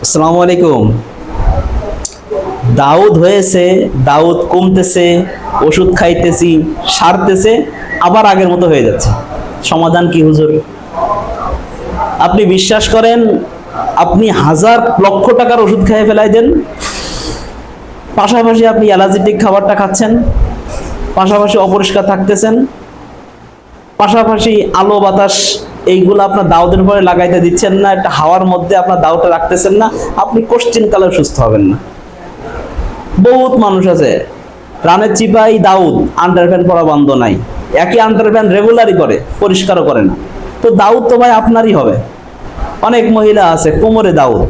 আসসালামু আলাইকুম। দাউদ হয়েছে, দাউদ কমতেছে, ওষুধ খাইতেছি, সারতেছে, আবার আগের মতো হয়ে যাচ্ছে। সমাধান কি হুজুর? আপনি বিশ্বাস করেন, আপনি হাজার লক্ষ টাকার ওষুধ খেয়ে ফেলাই দেন, পাশাপাশি আপনি অ্যালার্জেটিক খাবারটা খাচ্ছেন, পাশাপাশি অপরিষ্কার থাকতেছেন, পাশাপাশি আলো বাতাস এইগুলো আপনার দাউদের উপরে লাগাইতে দিচ্ছেন না, একটা হাওয়ার মধ্যে আপনার দাউটা রাখতেছেন না, আপনি কোশ্চিন কালে সুস্থ হবেন না। বহুত মানুষ আছে রানের চিপাই দাউদ, আন্ডারপ্যান্ট পরা বন্ধ নাই, একই আন্ডারপ্যান্ট রেগুলারই করে, পরিষ্কারও করে না। তো দাউদ তো ভাই আপনারই হবে। অনেক মহিলা আছে কোমরে দাউদ,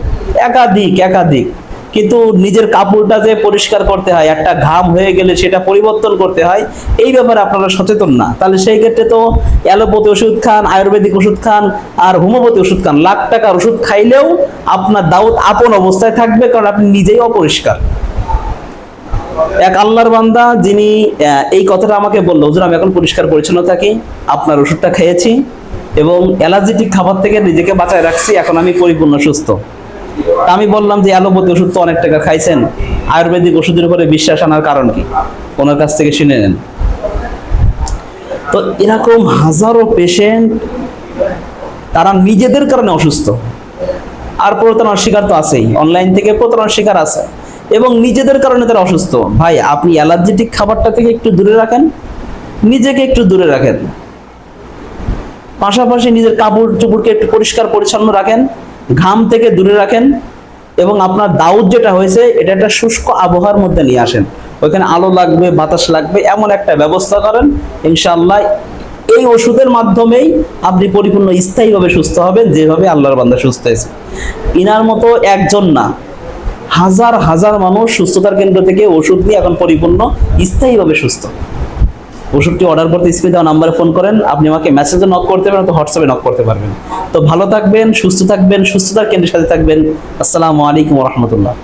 একাধিক একাধিক, কিন্তু নিজের কাপড়টা যে পরিষ্কার করতে হয়, একটা ঘাম হয়ে গেলে সেটা পরিবর্তন করতে হয়, এই ব্যাপারে আপনারা সচেতন না। তাহলে সেই ক্ষেত্রে তো অ্যালোপ্যাথি ওষুধ খান, আয়ুর্বেদিক ওষুধ খান, আর হোমিওপ্যাথি ওষুধ খান, লাখ টাকার ওষুধ খাইলেও আপনার দাউদ আপন অবস্থায় থাকবে, কারণ আপনি নিজেই অপরিষ্কার। এক আল্লাহর বান্দা যিনি এই কথাটা আমাকে বললো, হুজুর আমি এখন পরিষ্কার পরিচ্ছন্ন থাকি, আপনার ওষুধটা খেয়েছি এবং অ্যালার্জেটিক খাবার থেকে নিজেকে বাঁচায় রাখছি, এখন আমি পরিপূর্ণ সুস্থ। আমি বললাম যে অ্যালোপ্যাথি ওষুধ তো অনেক টাকা খাইছেন, আয়ুর্বেদিক ওষুধের উপরে বিশ্বাস আনার কারণ কি? ওনার কাছ থেকে শুনে নেন। তো এরকম হাজারো পেশেন্ট, তারা নিজেদের কারণে অসুস্থ, আর প্রতারণার শিকার তো আছেই, অনলাইন থেকে প্রতারণার শিকার আছে, এবং নিজেদের কারণে তারা অসুস্থ। ভাই আপনি অ্যালার্জেটিক খাবারটা থেকে একটু দূরে রাখেন, নিজেকে একটু দূরে রাখেন, পাশাপাশি নিজের কাপড় চোপড়কে একটু পরিষ্কার পরিচ্ছন্ন রাখেন, ঘাম থেকে দূরে রাখেন, এবং আপনার দাউদ যেটা হয়েছে এটা একটা শুষ্ক আবহাওয়ার মধ্যে নিয়ে আসেন, ওইখানে আলো লাগবে, বাতাস লাগবে, এমন একটা ব্যবস্থা করেন। ইনশাআল্লাহ এই ওষুধের মাধ্যমেই আপনি পরিপূর্ণ স্থায়ীভাবে সুস্থ হবেন, যেভাবে আল্লাহর বান্দা সুস্থ হয়েছে। ইনার মতো একজন না, হাজার হাজার মানুষ সুস্থতার কেন্দ্র থেকে ওষুধ নিয়ে এখন পরিপূর্ণ স্থায়ীভাবে সুস্থ। ওষুধটি অর্ডার করতে স্ক্রিনে দেওয়া নাম্বারে ফোন করেন, আপনি আমাকে মেসেজে নক করতে পারেন, তো হোয়াটসঅ্যাপে নক করতে পারবেন। তো ভালো থাকবেন, সুস্থ থাকবেন, সুস্থতার কেন্দ্রের সাথে থাকবেন। আসসালামু আলাইকুম ওয়া রাহমাতুল্লাহ।